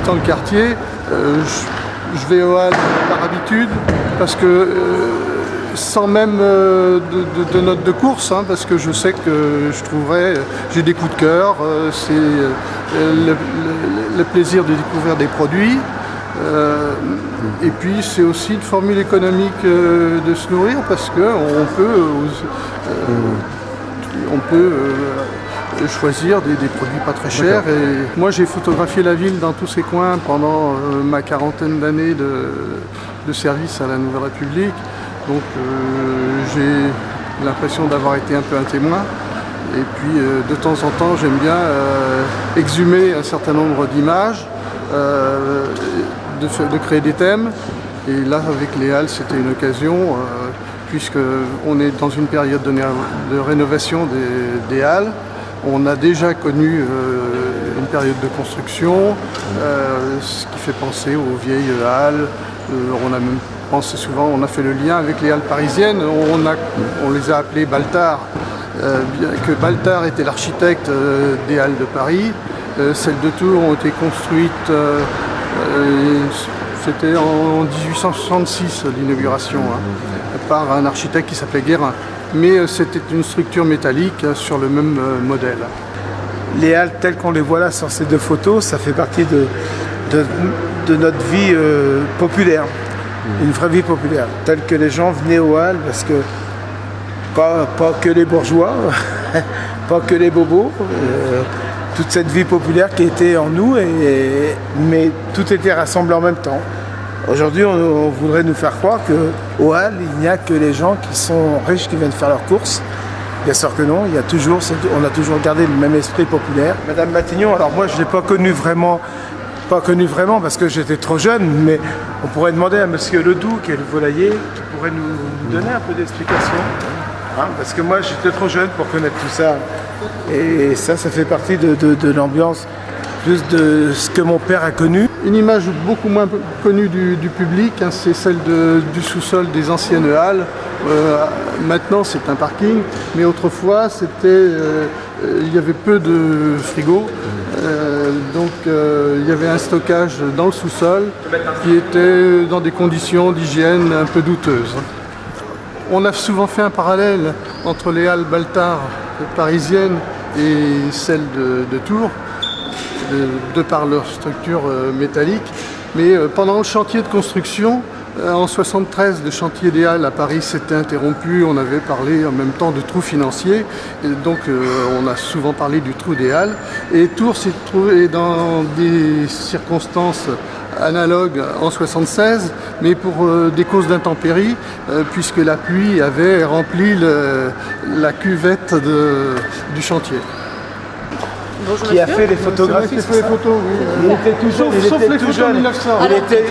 habitant le quartier, je vais au Halles par habitude, parce que sans même de notes de course, hein, parce que je sais que je trouverai, j'ai des coups de cœur, c'est le plaisir de découvrir des produits. Et puis c'est aussi une formule économique de se nourrir, parce qu'on peut choisir des produits pas très chers. Et moi j'ai photographié la ville dans tous ses coins pendant ma quarantaine d'années de service à la Nouvelle République. Donc j'ai l'impression d'avoir été un peu un témoin. Et puis de temps en temps j'aime bien exhumer un certain nombre d'images, de créer des thèmes. Et là avec les Halles c'était une occasion, puisqu'on est dans une période de rénovation des Halles. On a déjà connu une période de construction, ce qui fait penser aux vieilles Halles. On a même pensé souvent, on a fait le lien avec les Halles parisiennes. On les a appelées Baltard, bien que Baltard était l'architecte des Halles de Paris. Celles de Tours ont été construites, c'était en 1866 l'inauguration, hein, par un architecte qui s'appelait Guérin. Mais c'était une structure métallique sur le même modèle. Les Halles telles qu'on les voit là sur ces deux photos, ça fait partie de notre vie populaire, une vraie vie populaire, telle que les gens venaient aux Halles, parce que pas que les bourgeois, pas que les bobos, toute cette vie populaire qui était en nous, mais tout était rassemblé en même temps. Aujourd'hui, on voudrait nous faire croire qu'aux Halles, il n'y a que les gens qui sont riches qui viennent faire leurs courses. Bien sûr que non, on a toujours gardé le même esprit populaire. Madame Matignon, alors moi je ne l'ai pas connue vraiment parce que j'étais trop jeune, mais on pourrait demander à Monsieur Ledoux, qui est le volailler, qui pourrait nous donner un peu d'explication. Hein, parce que moi j'étais trop jeune pour connaître tout ça. Et ça fait partie de l'ambiance, plus de ce que mon père a connu. Une image beaucoup moins connue du public, hein, c'est celle du sous-sol des anciennes Halles. Maintenant c'est un parking, mais autrefois il y avait peu de frigos, donc il y avait un stockage dans le sous-sol qui était dans des conditions d'hygiène un peu douteuses. On a souvent fait un parallèle entre les Halles Baltard parisiennes et celles de Tours, de par leur structure métallique. Mais pendant le chantier de construction, en 1973, le chantier des Halles à Paris s'était interrompu. On avait parlé en même temps de trou financier. Et donc on a souvent parlé du trou des Halles. Et Tours s'est trouvé dans des circonstances analogues en 1976, mais pour des causes d'intempéries, puisque la pluie avait rempli la cuvette du chantier. Bonjour, qui a fait les photographies. Qui a fait les photos, oui. Il était tout jeune, sauf les photos de 1900. Il était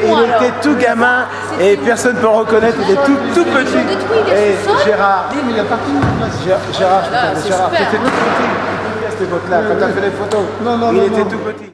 tout gamin et personne ne peut le reconnaître. Il est tout petit. Et Gérard, Oui, mais il y a partout. Gérard, c'est super. c'était tout petit. Cette époque-là, quand tu as fait les photos, il était tout petit.